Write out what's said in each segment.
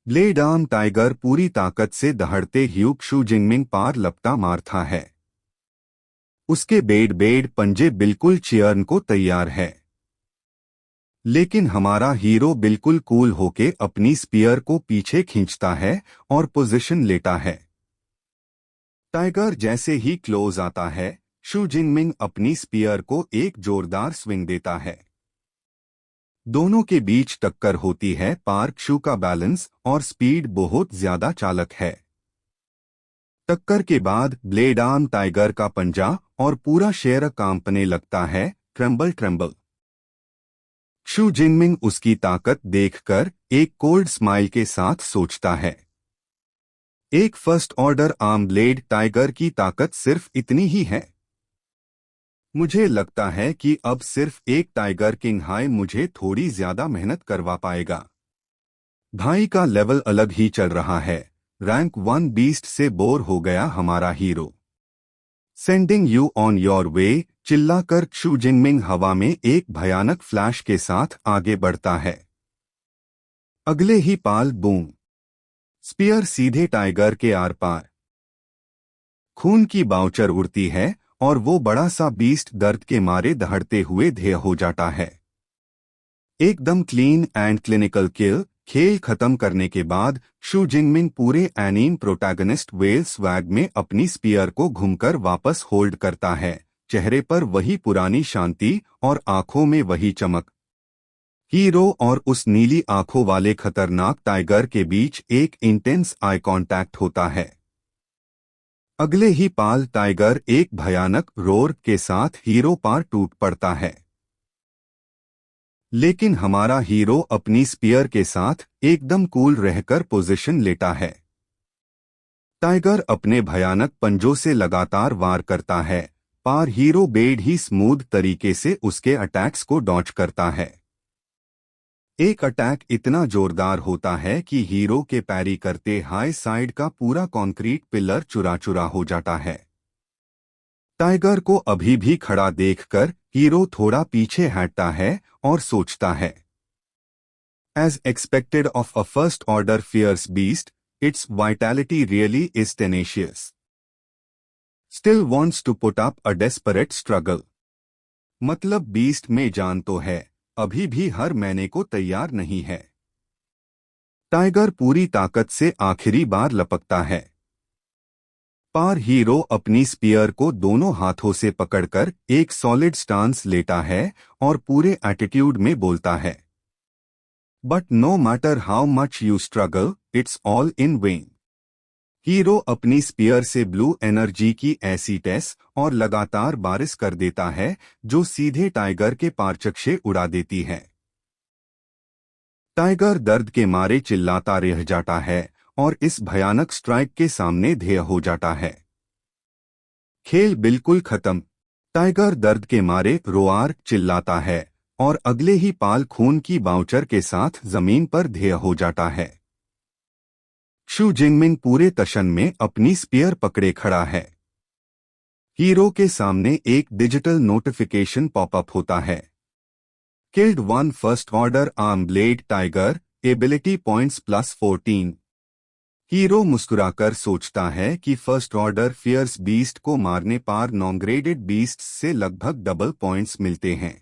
Blade arm tiger पूरी ताकत से दहाड़ते ह्यूग शू जिंगमिंग पार लपटा मारता है। उसके बेड बेड पंजे बिल्कुल चियर्न को तैयार है। लेकिन हमारा हीरो बिल्कुल कूल होके अपनी स्पीयर को पीछे खींचता है और पोजीशन लेता है। टाइगर जैसे ही क्लोज आता है, शू जिंगमिंग अपनी स्पीयर को एक जोरदार स्विंग देता है। दोनों के बीच टक्कर होती है। पार्क शू का बैलेंस और स्पीड बहुत ज्यादा चालक है। टक्कर के बाद ब्लेड आर्म टाइगर का पंजा और पूरा शेर कांपने लगता है। Tremble tremble. शू जिंगमिंग उसकी ताकत देखकर एक कोल्ड स्माइल के साथ सोचता है, एक first order arm blade tiger की ताकत सिर्फ इतनी ही है। मुझे लगता है कि अब सिर्फ एक टाइगर किंग हाई मुझे थोड़ी ज्यादा मेहनत करवा पाएगा। भाई का लेवल अलग ही चल रहा है। रैंक 1 बीस्ट से बोर हो गया हमारा hero. Sending you on your way चिल्लाकर शू जिंगमिंग हवा में एक भयानक फ्लैश के साथ आगे बढ़ता है। अगले ही पाल बूम। स्पीयर सीधे टाइगर के आर पार। खून की बाउचर उड़ती है और वो बड़ा सा बीस्ट दर्द के मारे दहाड़ते हुए ध्येय हो जाता है। एकदम क्लीन एंड क्लिनिकल किल। खेल खत्म करने के बाद शू जिंगमिंग पूरे एनीम प्रोटैगनिस्ट वेल स्वैग में अपनी स्पीयर को घुमकर वापस होल्ड करता है। चेहरे पर वही पुरानी शांति और आंखों में वही चमक। हीरो और उस नीली आंखों वाले खतरनाक टाइगर के बीच एक इंटेंस आई कांटेक्ट होता है। अगले ही पाल टाइगर एक भयानक रोर के साथ हीरो पार टूट पड़ता है। लेकिन हमारा हीरो अपनी स्पीयर के साथ एकदम कूल रहकर पोजीशन लेता है। टाइगर अपने भयानक पंजों से लगातार वार करता है, पर हीरो बेड ही स्मूथ तरीके से उसके अटैक्स को डॉच करता है। एक अटैक इतना जोरदार होता है कि हीरो के पैरी करते हाई साइड का पूरा कंक्रीट पिलर चुरा चुरा हो जाता है। टाइगर को अभी भी खड़ा देखकर हीरो थोड़ा पीछे हटता है और सोचता है, as expected of a first order fierce beast, its vitality really is tenacious. Still wants to put up a desperate struggle. मतलब बीस्ट में जान तो है, अभी भी हर महीने को तैयार नहीं है। टाइगर पूरी ताकत से आखिरी बार लपकता है। पर हीरो अपनी स्पीयर को दोनों हाथों से पकड़कर एक सॉलिड स्टांस लेता है और पूरे एटीट्यूड में बोलता है, but no matter how much you struggle, it's all in vain. Hero अपनी स्पीयर से ब्लू एनर्जी की ऐसी टेस और लगातार बारिश कर देता है जो सीधे टाइगर के पारचक्षे उड़ा देती है। टाइगर दर्द के मारे चिल्लाता रह जाता है और इस भयानक स्ट्राइक के सामने ध्येय हो जाता है। खेल बिल्कुल खत्म। टाइगर दर्द के मारे रोआर चिल्लाता है और अगले ही पाल खून की बाउचर के साथ जमीन पर ध्येय हो जाता है। शू जिंगमिंग पूरे तशन में अपनी स्पीयर पकड़े खड़ा है। हीरो के सामने एक डिजिटल नोटिफिकेशन पॉपअप होता है, killed one first order arm blade tiger, ability points +14। Hero मुस्कुराकर सोचता है कि फर्स्ट ऑर्डर फियर्स बीस्ट को मारने पर नॉन ग्रेडेड बीस्ट से लगभग डबल पॉइंट्स मिलते हैं।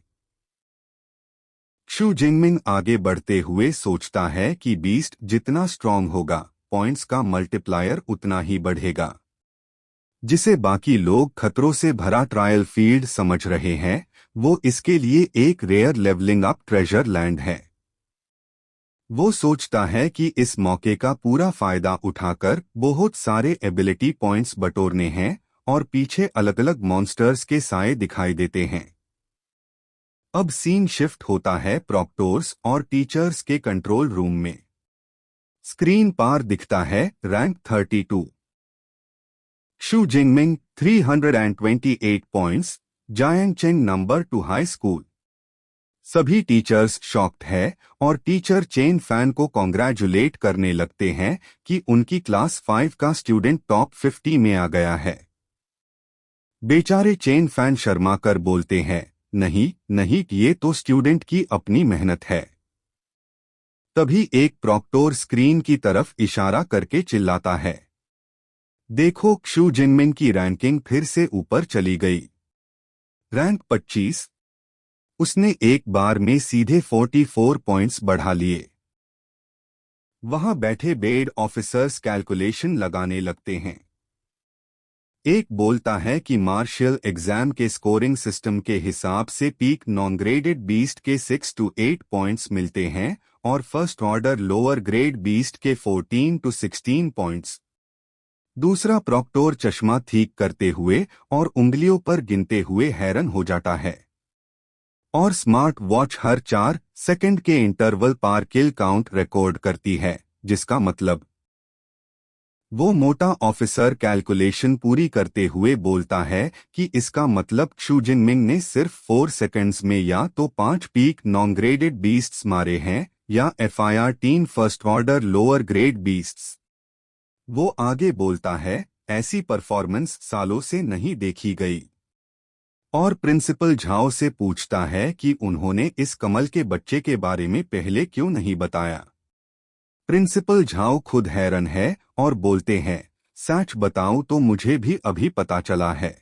शू जिंगमिंग आगे बढ़ते हुए सोचता है कि बीस्ट जितना स्ट्रांग होगा, पॉइंट्स का मल्टीप्लायर उतना ही बढ़ेगा। जिसे बाकी लोग खतरों से भरा ट्रायल फील्ड समझ रहे हैं, वो इसके लिए एक rare levelling up treasure land है। वो सोचता है कि इस मौके का पूरा फायदा उठाकर बहुत सारे एबिलिटी पॉइंट्स बटोरने हैं और पीछे अलग अलग मॉन्स्टर्स के साए दिखाई देते हैं। अब सीन शिफ्ट होता है प्रॉक्टोर्स और टीचर्स के कंट्रोल रूम में। स्क्रीन पर दिखता है rank 32। Xu Jingming 328 points, Zhaoyang Cheng number 2 high school. सभी टीचर्स शॉक्ड है और टीचर चेन फैन को कॉन्ग्रेचुलेट करने लगते हैं कि उनकी क्लास 5 का स्टूडेंट टॉप 50 में आ गया है। बेचारे चेन फैन शर्मा कर बोलते हैं, नहीं नहीं, ये तो स्टूडेंट की अपनी मेहनत है। तभी एक प्रॉक्टोर स्क्रीन की तरफ इशारा करके चिल्लाता है, देखो क्षु जिनमिंग की रैंकिंग फिर से ऊपर चली गई। रैंक 25। उसने एक बार में सीधे 44 पॉइंट्स बढ़ा लिए। वहां बैठे बेड ऑफिसर्स कैलकुलेशन लगाने लगते हैं। एक बोलता है कि मार्शल एग्जाम के स्कोरिंग सिस्टम के हिसाब से पीक नॉन ग्रेडेड बीस्ट के 6 to 8 पॉइंट्स मिलते हैं और first order lower grade beast के 14 to 16 पॉइंट्स। दूसरा प्रॉक्टोर चश्मा ठीक करते हुए और उंगलियों पर गिनते हुए हैरान हो जाता है। और स्मार्ट वॉच हर 4 सेकंड के इंटरवल पर किल काउंट रिकॉर्ड करती है, जिसका मतलब। वो मोटा ऑफिसर कैलकुलेशन पूरी करते हुए बोलता है कि इसका मतलब क्षु जिनमिंग ने सिर्फ 4 सेकंड्स में या तो 5 पीक नॉन ग्रेडेड बीस्ट्स मारे हैं या FIR 3 first order lower grade beasts. वो आगे बोलता है, ऐसी परफॉर्मेंस सालों से नहीं देखी गई। और प्रिंसिपल झाओ से पूछता है कि उन्होंने इस कमल के बच्चे के बारे में पहले क्यों नहीं बताया। प्रिंसिपल झाओ खुद हैरान है और बोलते हैं, सच बताऊं तो मुझे भी अभी पता चला है।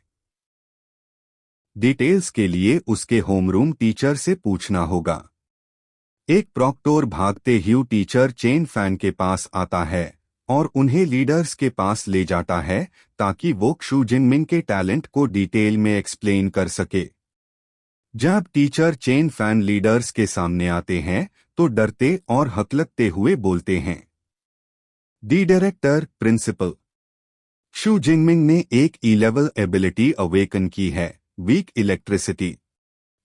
डिटेल्स के लिए उसके होमरूम टीचर से पूछना होगा। एक प्रॉक्टोर भागते ह्यू टीचर चेन फैन के पास आता है और उन्हें लीडर्स के पास ले जाता है ताकि वो क्षु जिनमिंग के टैलेंट को डिटेल में एक्सप्लेन कर सके। जब टीचर चेन फैन लीडर्स के सामने आते हैं तो डरते और हकलकते हुए बोलते हैं, दी डायरेक्टर प्रिंसिपल, क्षु जिनमिंग ने एक E-लेवल एबिलिटी अवेकन की है, वीक इलेक्ट्रिसिटी।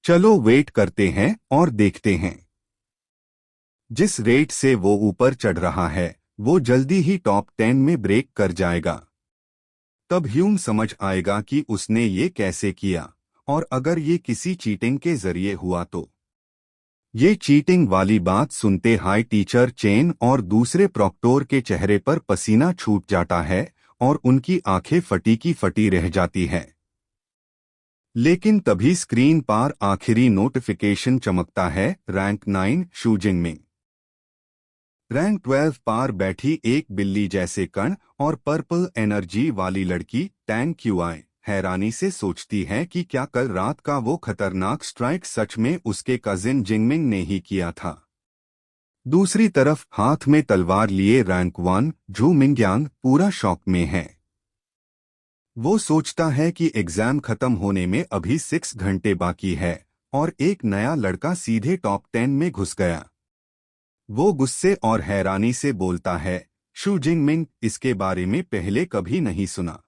चलो वेट करते हैं और देखते हैं। जिस रेट से वो ऊपर चढ़ रहा है वो जल्दी ही टॉप 10 में ब्रेक कर जाएगा। तब ह्यूम समझ आएगा कि उसने ये कैसे किया, और अगर ये किसी चीटिंग के जरिए हुआ तो। ये चीटिंग वाली बात सुनते हाई टीचर चेन और दूसरे प्रॉक्टोर के चेहरे पर पसीना छूट जाता है और उनकी आंखें फटी की फटी रह जाती है। लेकिन तभी स्क्रीन पर आखिरी नोटिफिकेशन चमकता है, रैंक 9 क्षु जिनमिंग। रैंक 12 पार बैठी एक बिल्ली जैसे कण और पर्पल एनर्जी वाली लड़की टैंग क्यूआई हैरानी से सोचती है कि क्या कल रात का वो खतरनाक स्ट्राइक सच में उसके कजिन जिंगमिंग ने ही किया था। दूसरी तरफ हाथ में तलवार लिए रैंक 1 झू मिंगयांग पूरा शॉक में है। वो सोचता है कि एग्जाम खत्म होने में अभी 6 घंटे बाकी है और एक नया लड़का सीधे टॉप 10 में घुस गया। वो गुस्से और हैरानी से बोलता है, क्षु जिनमिंग, इसके बारे में पहले कभी नहीं सुना।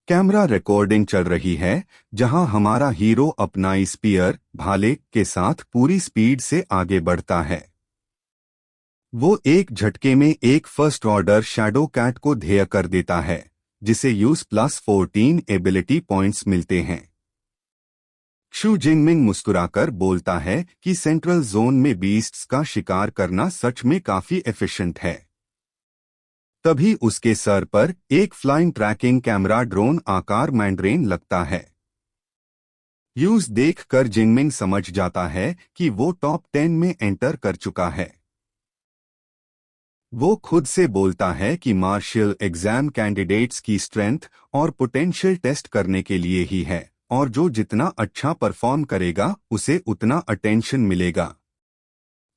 कैमरा रिकॉर्डिंग चल रही है जहां हमारा हीरो अपना स्पीयर भाले के साथ पूरी स्पीड से आगे बढ़ता है। वो एक झटके में एक फर्स्ट ऑर्डर शैडो कैट को ध्येय कर देता है, जिसे +14 एबिलिटी पॉइंट्स मिलते हैं। क्षु जिनमिंग मुस्कुराकर बोलता है कि सेंट्रल जोन में बीस्ट्स का शिकार करना सच में काफी एफिशिएंट है। तभी उसके सर पर एक फ्लाइंग ट्रैकिंग कैमरा ड्रोन आकार मैंड्रेन लगता है। यूज देखकर जिनमिंग समझ जाता है कि वो टॉप 10 में एंटर कर चुका है। वो खुद से बोलता है कि मार्शल एग्जाम कैंडिडेट्स की स्ट्रेंथ और पोटेंशियल टेस्ट करने के लिए ही है, और जो जितना अच्छा परफॉर्म करेगा उसे उतना अटेंशन मिलेगा।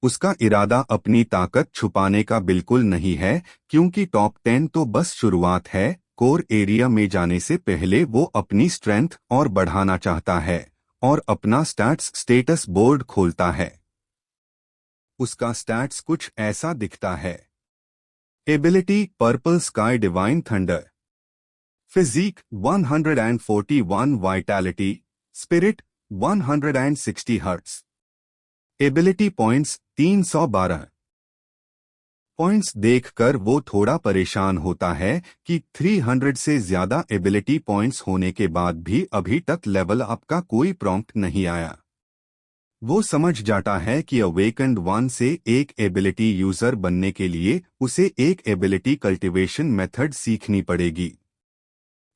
उसका इरादा अपनी ताकत छुपाने का बिल्कुल नहीं है, क्योंकि टॉप 10 तो बस शुरुआत है। कोर एरिया में जाने से पहले वो अपनी स्ट्रेंथ और बढ़ाना चाहता है और अपना स्टेटस बोर्ड खोलता है। उसका स्टैट्स कुछ ऐसा दिखता है। Ability purple sky divine thunder, physique 141, vitality spirit 160 hurts. Ability points 312 points देखकर वो थोड़ा परेशान होता है कि 300 से ज्यादा एबिलिटी पॉइंट्स होने के बाद भी अभी तक लेवल अप का कोई प्रॉम्प्ट नहीं आया। वो समझ जाता है कि अवेकन्ड 1 से एक एबिलिटी यूजर बनने के लिए उसे एक एबिलिटी कल्टीवेशन मेथड सीखनी पड़ेगी।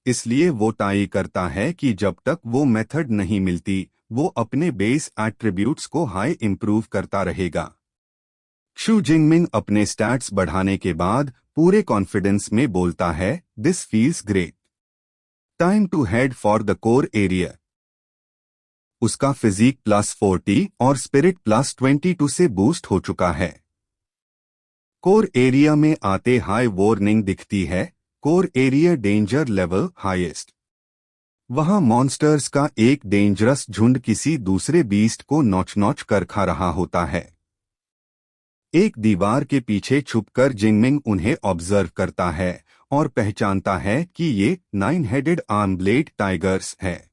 इसलिए वो तय करता है कि जब तक वो मेथड नहीं मिलती वो अपने बेस एट्रीब्यूट्स को हाई इंप्रूव करता रहेगा। क्षु जिंगमिंग अपने स्टैट्स बढ़ाने के बाद पूरे कॉन्फिडेंस में बोलता है, this feels great, time to head for the core area. उसका फिजिक +40 और स्पिरिट +22 से बूस्ट हो चुका है। कोर एरिया में आते हाई वार्निंग दिखती है, core area danger level highest. वहां मॉन्स्टर्स का एक डेंजरस झुंड किसी दूसरे बीस्ट को नोच नोच कर खा रहा होता है। एक दीवार के पीछे छुपकर जिंगमिंग उन्हें ऑब्जर्व करता है और पहचानता है कि ये 9 हेडेड आर्म ब्लेड टाइगर्स है।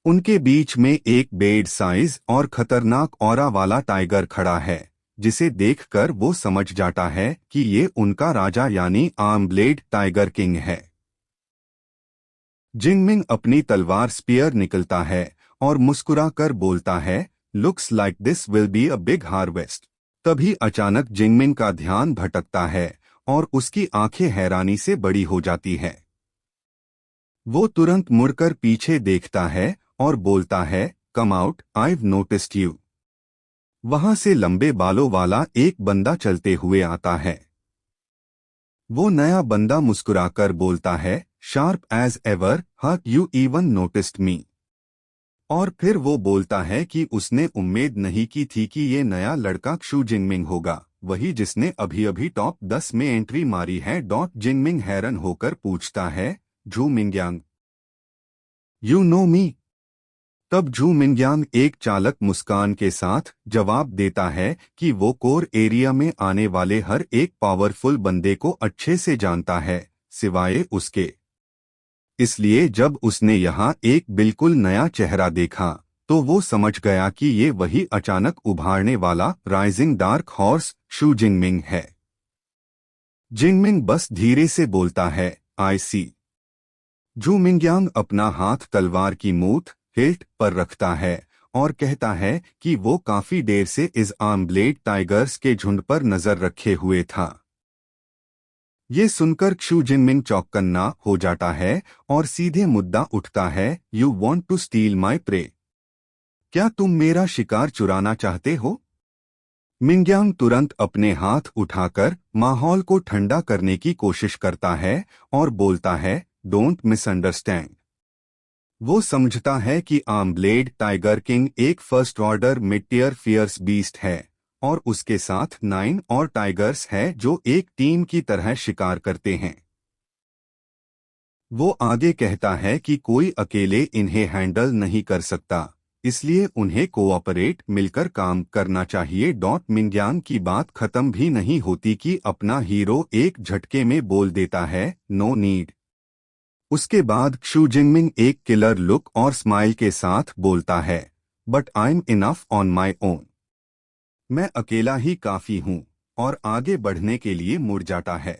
उनके बीच में एक बेड साइज और खतरनाक ऑरा वाला टाइगर खड़ा है, जिसे देखकर वो समझ जाता है कि ये उनका राजा यानी आर्म ब्लेड टाइगर किंग है। जिंगमिंग अपनी तलवार स्पीयर निकलता है और मुस्कुराकर बोलता है, looks like this will be a big harvest. तभी अचानक जिंगमिंग का ध्यान भटकता है और उसकी आंखें हैरानी से बड़ी हो जाती है। वो तुरंत मुड़कर पीछे देखता है और बोलता है, come out, I've noticed you. वहां से लंबे बालों वाला एक बंदा चलते हुए आता है। वो नया बंदा मुस्कुराकर बोलता है, शार्प एज एवर, हक यू इवन नोटिस्ड मी। और फिर वो बोलता है कि उसने उम्मीद नहीं की थी कि ये नया लड़का क्षु जिंगमिंग होगा, वही जिसने अभी अभी टॉप 10 में एंट्री मारी है। जिंगमिंग हैरान होकर पूछता है, झू मिंग्यांग, यू नो मी? तब झू मिंग्यांग एक चालक मुस्कान के साथ जवाब देता है कि वो कोर एरिया में आने वाले हर एक पावरफुल बंदे को अच्छे से जानता है, सिवाय उसके। इसलिए जब उसने यहाँ एक बिल्कुल नया चेहरा देखा तो वो समझ गया कि ये वही अचानक उभारने वाला राइजिंग डार्क हॉर्स क्षु जिंगमिंग है। जिंगमिंग बस धीरे से बोलता है, आई सी। झू मिंग्यांग अपना हाथ तलवार की मूठ हिल्ट पर रखता है और कहता है कि वो काफी देर से इस आर्म ब्लेड टाइगर्स के झुंड पर नजर रखे हुए था। ये सुनकर क्षु जिंगमिंग चौकन्ना हो जाता है और सीधे मुद्दा उठता है, you want to steal my prey? क्या तुम मेरा शिकार चुराना चाहते हो? मिंग्यांग तुरंत अपने हाथ उठाकर माहौल को ठंडा करने की कोशिश करता है और बोलता है, डोंट मिसअंडरस्टैंड। वो समझता है कि आर्म ब्लेड टाइगर किंग एक first order mid tier fierce beast है और उसके साथ 9 और टाइगर्स है जो एक टीम की तरह शिकार करते हैं। वो आगे कहता है कि कोई अकेले इन्हें हैंडल नहीं कर सकता, इसलिए उन्हें कोऑपरेट मिलकर काम करना चाहिए। मिंग्यांग की बात खत्म भी नहीं होती कि अपना हीरो एक झटके में बोल देता है, नो नीड। उसके बाद क्षु जिंगमिंग एक किलर लुक और स्माइल के साथ बोलता है, but I am enough on my own. मैं अकेला ही काफी हूँ, और आगे बढ़ने के लिए मुड़ जाता है।